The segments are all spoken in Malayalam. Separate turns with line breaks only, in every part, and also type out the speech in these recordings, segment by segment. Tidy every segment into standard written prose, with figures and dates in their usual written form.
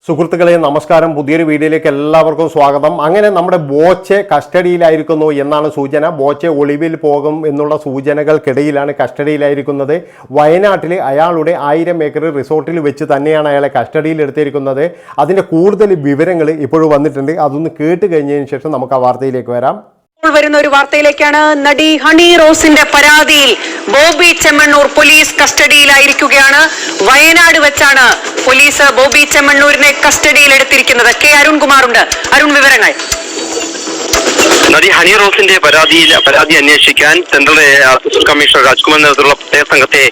സുഹൃത്തുക്കളെ നമസ്കാരം. പുതിയൊരു വീഡിയോയിലേക്ക് എല്ലാവർക്കും സ്വാഗതം. അങ്ങനെ നമ്മുടെ ബോച്ചെ കസ്റ്റഡിയിലായിരിക്കുന്നു എന്നാണ് സൂചന. ബോച്ചെ ഒളിവിൽ പോകും എന്നുള്ള സൂചനകൾക്കിടയിലാണ് കസ്റ്റഡിയിലായിരിക്കുന്നത്. വയനാട്ടിൽ അയാളുടെ 1000 ഏക്കർ റിസോർട്ടിൽ വെച്ച് തന്നെയാണ് അയാളെ കസ്റ്റഡിയിൽ എടുത്തിരിക്കുന്നത്. അതിൻ്റെ കൂടുതൽ വിവരങ്ങൾ ഇപ്പോഴും വന്നിട്ടുണ്ട്. അതൊന്ന് കേട്ട് കഴിഞ്ഞതിന് ശേഷം നമുക്ക് ആ വാർത്തയിലേക്ക് വരാം.
വരുന്ന ഒരു വാർത്തയിലേക്കാണ്. നടി ഹണി റോസിന്റെ പരാതിയിൽ ബോബി ചെമ്മണ്ണൂർ പോലീസ് കസ്റ്റഡിയിലായിരിക്കുകയാണ്. വയനാട് വെച്ചാണ് പോലീസ് ബോബി ചെമ്മണ്ണൂരിനെ കസ്റ്റഡിയിൽ എടുത്തിരിക്കുന്നത്. കെ അരുൺകുമാറുണ്ട്. അരുൺ, വിവരങ്ങൾ.
നടി ഹണി റോസിന്റെ പരാതി അന്വേഷിക്കാൻ സെൻട്രൽ അസിസ്റ്റന്റ് കമ്മീഷണർ രാജ്കുമാർ നേതൃത്വത്തിലുള്ള പ്രത്യേക സംഘത്തെ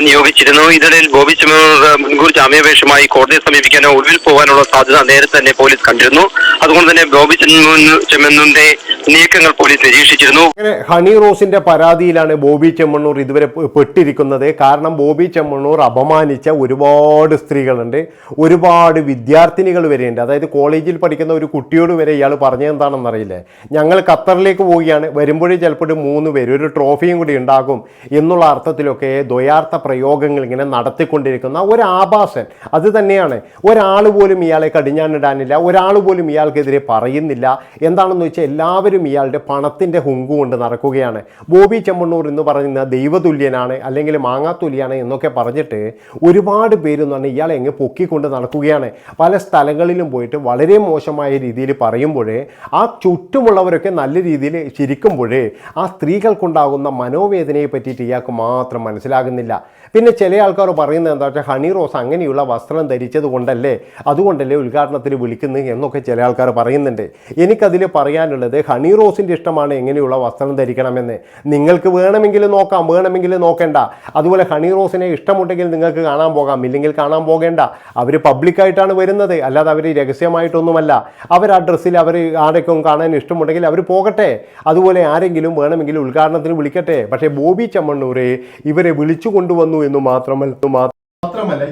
നിയോഗിച്ചിരുന്നു. ഇതിനിടയിൽ ബോബി ചെമ്മണ്ണൂർ മുൻകൂർ ജാമ്യാപേക്ഷമായി കോടതിയെ സമീപിക്കാനോ ഒളിവിൽ പോകാനുള്ള സാധ്യത നേരത്തെ തന്നെ പോലീസ് കണ്ടിരുന്നു. അതുകൊണ്ട് തന്നെ ബോബി ചെമ്മണ്ണൂരിന്റെ നീക്കങ്ങൾ പോലീസ് നിരീക്ഷിച്ചിരുന്നു.
ഹണി റോസിന്റെ പരാതിയിലാണ് ബോബി ചെമ്മണ്ണൂർ ഇതുവരെ പെട്ടിരിക്കുന്നത്. കാരണം ബോബി ചെമ്മണ്ണൂർ അപമാനിച്ച ഒരുപാട് സ്ത്രീകളുണ്ട്, ഒരുപാട് വിദ്യാർത്ഥിനികൾ വരെയുണ്ട്. അതായത് കോളേജിൽ പഠിക്കുന്ന ഒരു കുട്ടിയോട് വരെ ഇയാൾ പറഞ്ഞെന്താണെന്നറിയില്ലേ, ഞങ്ങൾ ഖത്തറിലേക്ക് പോവുകയാണ്, വരുമ്പോഴേ ചിലപ്പോൾ 3 പേര് ഒരു ട്രോഫിയും കൂടി ഉണ്ടാകും എന്നുള്ള അർത്ഥത്തിലൊക്കെ ദ്വയാർത്ഥ പ്രയോഗങ്ങൾ ഇങ്ങനെ നടത്തിക്കൊണ്ടിരിക്കുന്ന ഒരു ആഭാസൻ. അത് തന്നെയാണ്. ഒരാൾ പോലും ഇയാളെ കടിഞ്ഞാണിടാനില്ല, ഒരാൾ പോലും ഇയാൾക്കെതിരെ പറയുന്നില്ല. എന്താണെന്ന് വെച്ചാൽ എല്ലാവരും ഇയാളുടെ പണത്തിൻ്റെ ഹുങ്കു കൊണ്ട് നടക്കുകയാണ്. ബോബി ചെമ്മണ്ണൂർ എന്ന് പറയുന്ന ദൈവതുല്യനാണ് അല്ലെങ്കിൽ മാങ്ങാത്തുല്യാണ് എന്നൊക്കെ പറഞ്ഞിട്ട് ഒരുപാട് പേരെന്ന് പറഞ്ഞാൽ ഇയാളെ എങ്ങ് പൊക്കിക്കൊണ്ട് നടക്കുകയാണ്. പല സ്ഥലങ്ങളിലും പോയിട്ട് വളരെ മോശമായ രീതിയിൽ പറയുമ്പോഴേ ആ ചുറ്റുമുള്ളവരൊക്കെ നല്ല രീതിയിൽ ചിരിക്കുമ്പോഴേ ആ സ്ത്രീകൾക്കുണ്ടാകുന്ന മനോവേദനയെ പറ്റിയിട്ട് ഇയാൾക്ക് മാത്രം മനസ്സിലാകുന്നില്ല. പിന്നെ ചില ആൾക്കാർ പറയുന്നത് എന്താ വെച്ചാൽ ഹണി റോസ് അങ്ങനെയുള്ള വസ്ത്രം ധരിച്ചത് കൊണ്ടല്ലേ, അതുകൊണ്ടല്ലേ ഉദ്ഘാടനത്തിന് വിളിക്കുന്നത് എന്നൊക്കെ ചില ആൾക്കാർ പറയുന്നുണ്ട്. എനിക്കതിൽ പറയാനുള്ളത്, ഹണി റോസിൻ്റെ ഇഷ്ടമാണ് എങ്ങനെയുള്ള വസ്ത്രം ധരിക്കണമെന്ന്. നിങ്ങൾക്ക് വേണമെങ്കിൽ നോക്കാം, വേണമെങ്കിൽ നോക്കേണ്ട. അതുപോലെ ഹണി റോസിനെ ഇഷ്ടമുണ്ടെങ്കിൽ നിങ്ങൾക്ക് കാണാൻ പോകാം, ഇല്ലെങ്കിൽ കാണാൻ പോകേണ്ട. അവർ പബ്ലിക്കായിട്ടാണ് വരുന്നത്, അല്ലാതെ അവർ രഹസ്യമായിട്ടൊന്നുമല്ല. അവർ ആ ഡ്രസ്സിൽ അവർ ആരൊക്കെ കാണാൻ ഇഷ്ടമുണ്ടെങ്കിൽ അവർ പോകട്ടെ. അതുപോലെ ആരെങ്കിലും വേണമെങ്കിൽ ഉദ്ഘാടനത്തിന് വിളിക്കട്ടെ. പക്ഷേ ബോബി ചെമ്മണ്ണൂരെ ഇവരെ വിളിച്ചു കൊണ്ടുവന്നു എന്ന് മാത്രമല്ല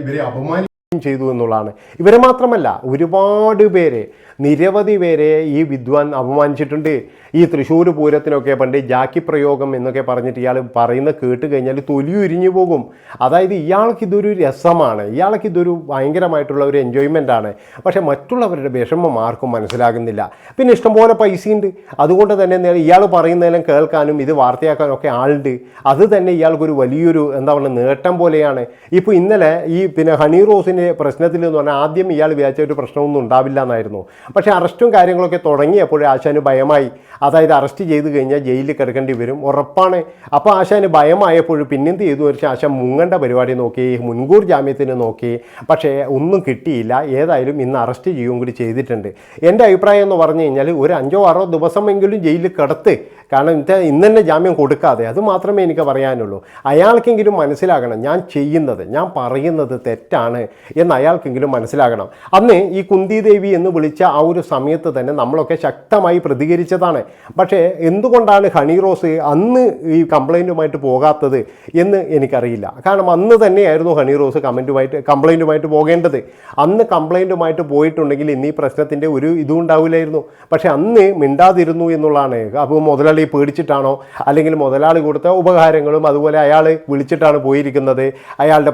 ഇവരെ അപമാനിക്കുകയും ചെയ്തു എന്നുള്ളതാണ്. ഇവരെ മാത്രമല്ല, ഒരുപാട് പേരെ, നിരവധി പേരെ ഈ വിദ്വാൻ അപമാനിച്ചിട്ടുണ്ട്. ഈ തൃശ്ശൂർ പൂരത്തിനൊക്കെ പണ്ട് ജാക്കി പ്രയോഗം എന്നൊക്കെ പറഞ്ഞിട്ട് ഇയാൾ പറയുന്ന കേട്ട് കഴിഞ്ഞാൽ തൊലി ഉരിഞ്ഞു പോകും. അതായത് ഇയാൾക്കിതൊരു രസമാണ്, ഇയാൾക്കിതൊരു ഭയങ്കരമായിട്ടുള്ള ഒരു എൻജോയ്മെൻ്റ് ആണ്. പക്ഷേ മറ്റുള്ളവരുടെ വിഷമം ആർക്കും മനസ്സിലാകുന്നില്ല. പിന്നെ ഇഷ്ടംപോലെ പൈസയുണ്ട്, അതുകൊണ്ട് തന്നെ ഇയാൾ പറയുന്നതെല്ലാം കേൾക്കാനും ഇത് വാർത്തയാക്കാനും ഒക്കെ ആളുണ്ട്. അത് തന്നെ ഇയാൾക്കൊരു വലിയൊരു എന്താ പറയുക നേട്ടം പോലെയാണ്. ഇപ്പോൾ ഇന്നലെ ഈ ഹണി റോസിൻ്റെ പ്രശ്നത്തിൽ എന്ന് പറഞ്ഞാൽ ആദ്യം ഇയാൾ വിചാരിച്ച ഒരു പ്രശ്നമൊന്നും ഉണ്ടാവില്ല എന്നായിരുന്നു. പക്ഷേ അറസ്റ്റും കാര്യങ്ങളൊക്കെ തുടങ്ങിയപ്പോഴേ ആശാന് ഭയമായി. അതായത് അറസ്റ്റ് ചെയ്ത് കഴിഞ്ഞാൽ ജയിലിൽ കിടക്കേണ്ടി വരും, ഉറപ്പാണ്. അപ്പോൾ ആശാന് ഭയമായപ്പോൾ പിന്നെന്ത് ചെയ്തു വെച്ചാൽ ആശാൻ മുങ്ങേണ്ട പരിപാടി നോക്കി, മുൻകൂർ ജാമ്യത്തിന് നോക്കി. പക്ഷേ ഒന്നും കിട്ടിയില്ല. ഏതായാലും ഇന്ന് അറസ്റ്റ് ചെയ്യുകയും കൂടി ചെയ്തിട്ടുണ്ട്. എൻ്റെ അഭിപ്രായം എന്ന് പറഞ്ഞു കഴിഞ്ഞാൽ ഒരു 5-6 ദിവസമെങ്കിലും ജയിലിൽ കിടത്ത്. കാരണം ഇന്ന് തന്നെ ജാമ്യം കൊടുക്കാതെ, അത് മാത്രമേ എനിക്ക് പറയാനുള്ളൂ. അയാൾക്കെങ്കിലും മനസ്സിലാകണം ഞാൻ ചെയ്യുന്നത്, ഞാൻ പറയുന്നത് തെറ്റാണ് എന്ന് അയാൾക്കെങ്കിലും മനസ്സിലാകണം. അന്ന് ഈ കുന്തി ദേവി എന്ന് വിളിച്ച ആ ഒരു സമയത്ത് തന്നെ നമ്മളൊക്കെ ശക്തമായി പ്രതികരിച്ചതാണ്. പക്ഷേ എന്തുകൊണ്ടാണ് ഹണി റോസ് അന്ന് ഈ കംപ്ലൈൻറ്റുമായിട്ട് പോകാത്തത് എന്ന് എനിക്കറിയില്ല. കാരണം അന്ന് തന്നെയായിരുന്നു ഹണി റോസ് കംപ്ലൈൻറ്റുമായിട്ട് പോകേണ്ടത്. അന്ന് കംപ്ലൈൻറ്റുമായിട്ട് പോയിട്ടുണ്ടെങ്കിൽ ഇന്ന് ഈ പ്രശ്നത്തിൻ്റെ ഒരു ഇതും ഉണ്ടാവില്ലായിരുന്നു. പക്ഷേ അന്ന് മിണ്ടാതിരുന്നു എന്നുള്ളതാണ്. അപ്പോൾ മുതലാളി പേടിച്ചിട്ടാണോ, അല്ലെങ്കിൽ മുതലാളി കൊടുത്ത ഉപകാരങ്ങളും അതുപോലെ അയാൾ വിളിച്ചിട്ടാണ് പോയിരിക്കുന്നത്, അയാളുടെ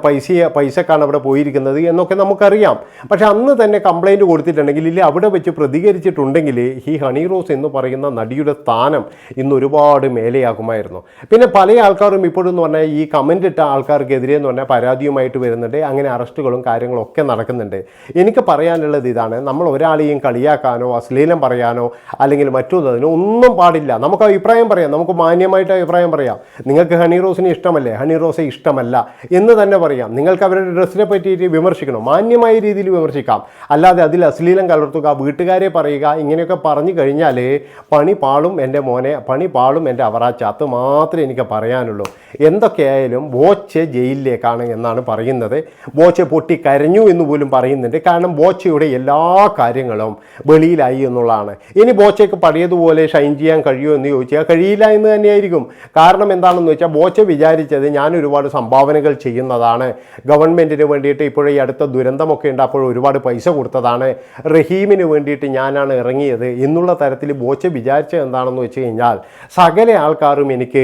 പൈസക്കാണ് അവിടെ പോയിരിക്കുന്നത് എന്നൊക്കെ നമുക്കറിയാം. പക്ഷെ അന്ന് തന്നെ കംപ്ലൈൻറ്റ് കൊടുത്തിട്ടുണ്ടെങ്കിൽ, ഇല്ല അവിടെ വെച്ച് പ്രതികരിച്ചിട്ടുണ്ടെങ്കിൽ ഈ ഹണി റോസ് എന്ന് പറയുന്ന നടിയുടെ സ്ഥാനം ഇന്ന് ഒരുപാട് മേലെയാകുമായിരുന്നു. പിന്നെ പല ആൾക്കാരും ഇപ്പോഴും എന്ന് പറഞ്ഞാൽ ഈ കമൻ്റ് ഇട്ട ആൾക്കാർക്കെതിരെ എന്ന് പറഞ്ഞാൽ പരാതിയുമായിട്ട് വരുന്നുണ്ട്. അങ്ങനെ അറസ്റ്റുകളും കാര്യങ്ങളും ഒക്കെ നടക്കുന്നുണ്ട്. എനിക്ക് പറയാനുള്ളത് ഇതാണ്, നമ്മൾ ഒരാളെയും കളിയാക്കാനോ അശ്ലീലം പറയാനോ അല്ലെങ്കിൽ മറ്റൊന്നതിനോ ഒന്നും പാടില്ല. നമുക്ക് അഭിപ്രായം പറയാം, നമുക്ക് മാന്യമായിട്ട് അഭിപ്രായം പറയാം. നിങ്ങൾക്ക് ഹണി റോസിനെ ഇഷ്ടമല്ലേ, ഹണി റോസെ ഇഷ്ടമല്ല എന്ന് തന്നെ പറയാം. നിങ്ങൾക്ക് അവരുടെ ഡ്രസ്സിനെ പറ്റിയിട്ട് വിമർശിക്കണം, മാന്യമായ രീതിയിൽ വിമർശിക്കാം. അല്ലാതെ അതിൽ അശ്ലീലം കലർത്തുക, വീട്ടുകാരെ പറയുക, ഇങ്ങനെയൊക്കെ പറഞ്ഞു കഴിഞ്ഞാൽ പണി പാളും എൻ്റെ മോനെ, പണി പാളും എൻ്റെ അവറാച്ച. അത് മാത്രമേ എനിക്ക് പറയാനുള്ളൂ. എന്തൊക്കെയായാലും ബോച്ചെ ജയിലിലേക്കാണ് എന്നാണ് പറയുന്നത്. ബോച്ചെ പൊട്ടി കരഞ്ഞു എന്ന് പോലും പറയുന്നുണ്ട്. കാരണം ബോച്ചയുടെ എല്ലാ കാര്യങ്ങളും വെളിയിലായി എന്നുള്ളതാണ്. ഇനി ബോച്ചയ്ക്ക് പഴയതുപോലെ ഷൈൻ ചെയ്യാൻ കഴിയുമോ എന്ന് ചോദിച്ചാൽ കഴിയില്ല എന്ന് തന്നെയായിരിക്കും. കാരണം എന്താണെന്ന് വെച്ചാൽ ബോച്ച വിചാരിച്ചത് ഞാൻ ഒരുപാട് സംഭാവനകൾ ചെയ്യുന്നതാണ്, ഗവൺമെൻറ്റിന് വേണ്ടിയിട്ട് ഇപ്പോഴും ഈ അടുത്ത ദുരന്തമൊക്കെ ഉണ്ട് അപ്പോൾ ഒരുപാട് പൈസ കൊടുത്തതാണ്, റഹീമിന് വേണ്ടിയിട്ട് ഞാനാണ് ഇറങ്ങിയത് എന്നുള്ള തരത്തിൽ ബോച്ച വിചാരിച്ചത് എന്താണെന്ന് വെച്ച് കഴിഞ്ഞാൽ സകല ആൾക്കാരും എനിക്ക്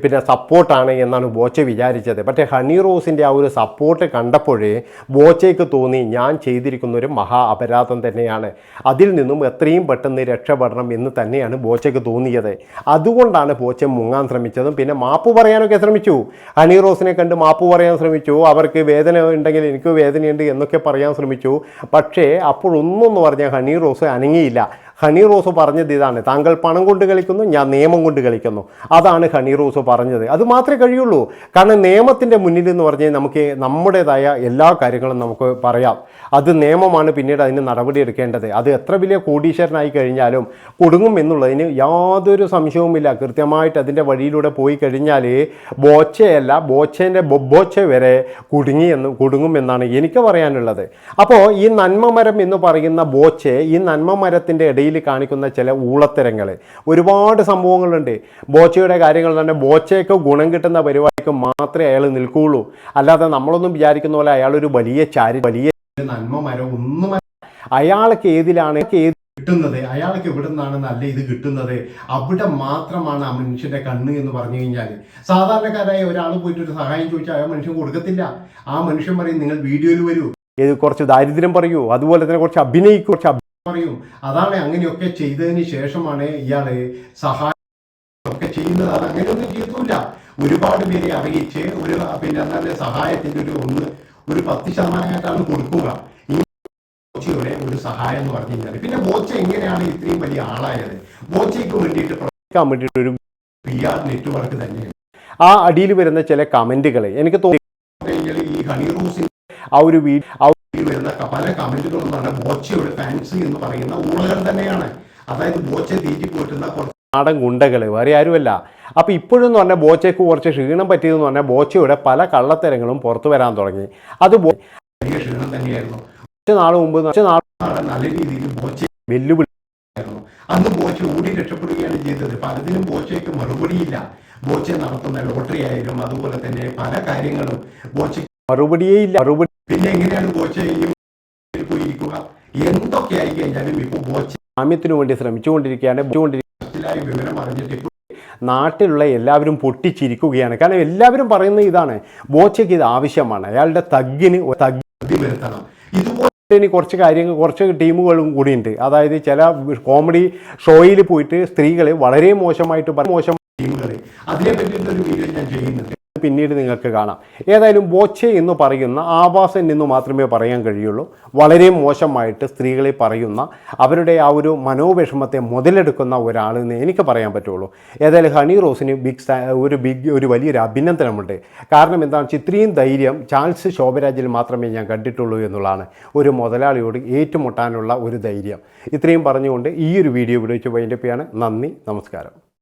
പിന്നെ സപ്പോർട്ടാണ് എന്നാണ് ബോച്ച വിചാരിച്ചത്. പക്ഷേ ഹണി റോസിൻ്റെ ആ ഒരു സപ്പോർട്ട് കണ്ടപ്പോഴേ ബോച്ചയ്ക്ക് തോന്നി ഞാൻ ചെയ്തിരിക്കുന്ന ഒരു മഹാ അപരാധം തന്നെയാണ്, അതിൽ നിന്നും എത്രയും പെട്ടെന്ന് രക്ഷപ്പെടണം എന്ന് തന്നെയാണ് ബോച്ചയ്ക്ക് തോന്നിയത്. അതുകൊണ്ടാണ് ബോച്ച മുങ്ങാൻ ശ്രമിച്ചതും പിന്നെ മാപ്പ് പറയാനൊക്കെ ശ്രമിച്ചു. ഹണി റോസിനെ കണ്ട് മാപ്പ് പറയാൻ ശ്രമിച്ചു, അവർക്ക് വേദന ഉണ്ടെങ്കിൽ എനിക്ക് വേദനയുണ്ട് എന്നൊക്കെ പറയാൻ ശ്രമിച്ചു. പക്ഷേ അപ്പോഴൊന്നും പറഞ്ഞാൽ ഹണി റോസ് അനങ്ങിയില്ല. ഹണി റോസ് പറഞ്ഞത് ഇതാണ്, താങ്കൾ പണം കൊണ്ട് കളിക്കുന്നു, ഞാൻ നിയമം കൊണ്ട് കളിക്കുന്നു. അതാണ് ഹണി റോസ് പറഞ്ഞത്. അത് മാത്രമേ കഴിയുള്ളൂ. കാരണം നിയമത്തിൻ്റെ മുന്നിൽ എന്ന് പറഞ്ഞാൽ നമുക്ക് നമ്മുടേതായ എല്ലാ കാര്യങ്ങളും നമുക്ക് പറയാം. അത് നിയമമാണ് പിന്നീട് അതിന് നടപടി എടുക്കേണ്ടത്. അത് എത്ര വലിയ കോടീശ്വരനായി കഴിഞ്ഞാലും കുടുങ്ങും എന്നുള്ളതിന് യാതൊരു സംശയവുമില്ല. കൃത്യമായിട്ട് അതിൻ്റെ വഴിയിലൂടെ പോയി കഴിഞ്ഞാൽ ബോച്ചയല്ല ബോച്ചേൻ്റെ ബൊബോച്ച വരെ കുടുങ്ങുമെന്നാണ് എനിക്ക് പറയാനുള്ളത്. അപ്പോൾ ഈ നന്മമരം എന്ന് പറയുന്ന ബോച്ചെ, ഈ നന്മമരത്തിൻ്റെ ഇടയിൽ കാണിക്കുന്ന ചില ഊളത്തരങ്ങൾ, ഒരുപാട് സംഭവങ്ങളുണ്ട്. ബോച്ചയുടെ കാര്യങ്ങൾ തന്നെ ബോച്ചയ്ക്ക് ഗുണം കിട്ടുന്ന പരിപാടിക്ക് മാത്രമേ അയാൾ നിൽക്കുകയുള്ളൂ. അല്ലാതെ നമ്മളൊന്നും വിചാരിക്കുന്ന പോലെ അയാളൊരു വലിയ നന്മ മരം ഒന്നും അയാൾക്ക് ഏതിലാണ് കിട്ടുന്നത്, അയാൾക്ക് എവിടെ നിന്നാണ് നല്ല ഇത് കിട്ടുന്നത്, അവിടെ മാത്രമാണ് ആ മനുഷ്യന്റെ കണ്ണ് എന്ന് പറഞ്ഞു കഴിഞ്ഞാൽ സാധാരണക്കാരായ ഒരാൾ പോയിട്ട് ഒരു സഹായം ചോദിച്ചാൽ ആ മനുഷ്യൻ കൊടുക്കത്തില്ല. ആ മനുഷ്യൻ പറയും നിങ്ങൾ വീഡിയോയിൽ വരൂ, കുറച്ച് ദാരിദ്ര്യം പറയൂ, അതുപോലെ തന്നെ കുറച്ച് അഭിനയിക്കൂ, പറയും. അതാണ് അങ്ങനെയൊക്കെ ചെയ്തതിന് ശേഷമാണ് ഇയാള് സഹായം ഒക്കെ ചെയ്യുന്നത്. അത് അങ്ങനെയൊന്നും ചെയ്തില്ല. ഒരുപാട് പേരെ അറിയിച്ച് പിന്നെ നല്ല സഹായത്തിന്റെ ഒരു 10% കൊടുക്കുക ഈ ബോച്ചയുടെ ഒരു സഹായം എന്ന് പറഞ്ഞു കഴിഞ്ഞാൽ. പിന്നെ ബോച്ച എങ്ങനെയാണ് ഇത്രയും വലിയ ആളായത്? ബോച്ചയ്ക്ക് വേണ്ടിയിട്ട് പ്രവർത്തിക്കാൻ വേണ്ടിയിട്ട് ഒരു PR നെറ്റ്വർക്ക് തന്നെയാണ്. ആ അടിയിൽ വരുന്ന ചില കമന്റുകൾ എനിക്ക് തോന്നി ഈ ഹണി റോസിന്റെ ആ ഒരു വരുന്ന പല കമന്റുകളും എന്ന് പറഞ്ഞാൽ ബോച്ചയുടെ ഫാൻസ് എന്ന് പറയുന്ന ഊളകൾ തന്നെയാണ്. അതായത് ബോച്ച തീറ്റി പോറ്റുന്ന കുറച്ച് നാടൻ ഗുണ്ടകൾ, വേറെ ആരുമല്ല. അപ്പോൾ ഇപ്പോഴെന്ന് പറഞ്ഞാൽ ബോച്ചയ്ക്ക് കുറച്ച് ക്ഷീണം പറ്റിയതെന്ന് പറഞ്ഞാൽ ബോച്ചയുടെ പല കള്ളത്തരങ്ങളും പുറത്തു വരാൻ തുടങ്ങി. അത് വലിയ ക്ഷീണം തന്നെയായിരുന്നു. കുറച്ച് നാൾ മുമ്പ് നല്ല രീതിയിൽ ബോച്ച വെല്ലുവിളിയായിരുന്നു. അന്ന് ബോച്ച ഓടി രക്ഷപ്പെടുകയാണ് ചെയ്തത്. പലതിനും ബോച്ചയ്ക്ക് മറുപടിയില്ല. ബോച്ച നടത്തുന്ന ലോട്ടറി ആയാലും അതുപോലെ തന്നെ പല കാര്യങ്ങളും ബോച്ചയ്ക്ക് മറുപടിയേ ഇല്ല. പിന്നെ എങ്ങനെയാണ് ബോച്ച പോയിരിക്കുക? എന്തൊക്കെ ആയി കഴിഞ്ഞാലും ഇപ്പോൾ ബോച്ച ജാമ്യത്തിനു വേണ്ടി ശ്രമിച്ചുകൊണ്ടിരിക്കുകയാണ്. വിവരം അറിഞ്ഞിട്ട് ഇപ്പോൾ നാട്ടിലുള്ള എല്ലാവരും പൊട്ടിച്ചിരിക്കുകയാണ്. കാരണം എല്ലാവരും പറയുന്നത് ഇതാണ്, ബോച്ചയ്ക്ക് ഇത് ആവശ്യമാണ്, അയാളുടെ തഗ്ഗിന് വരുത്തണം. ഇതുപോലെ ഇനി കുറച്ച് ടീമുകളും കൂടിയുണ്ട്. അതായത് ചില കോമഡി ഷോയിൽ പോയിട്ട് സ്ത്രീകളെ വളരെ മോശം ടീമുകൾ, അതിനെ പറ്റിയിട്ടൊരു വീഡിയോ ഞാൻ ചെയ്യുന്നുണ്ട്, പിന്നീട് നിങ്ങൾക്ക് കാണാം. ഏതായാലും ബോച്ച എന്ന് പറയുന്ന ആവാസൻ എന്ന് മാത്രമേ പറയാൻ കഴിയുള്ളൂ. വളരെ മോശമായിട്ട് സ്ത്രീകളെ പറയുന്ന, അവരുടെ ആ ഒരു മനോവിഷമത്തെ മുതലെടുക്കുന്ന ഒരാളെന്ന് എനിക്ക് പറയാൻ പറ്റുള്ളൂ. ഏതായാലും ഹണി റോസിന് ഒരു വലിയൊരു അഭിനന്ദനമുണ്ട്. കാരണം എന്താണ്, ഇത്രയും ധൈര്യം ചാൾസ് ശോഭരാജിൽ മാത്രമേ ഞാൻ കണ്ടിട്ടുള്ളൂ എന്നുള്ളതാണ്. ഒരു മുതലാളിയോട് ഏറ്റുമുട്ടാനുള്ള ഒരു ധൈര്യം. ഇത്രയും പറഞ്ഞുകൊണ്ട് ഈ ഒരു വീഡിയോ ഇവിടെ വെച്ച് വൈൻഡപ്പ് ചെയ്യാണ്. നന്ദി, നമസ്കാരം.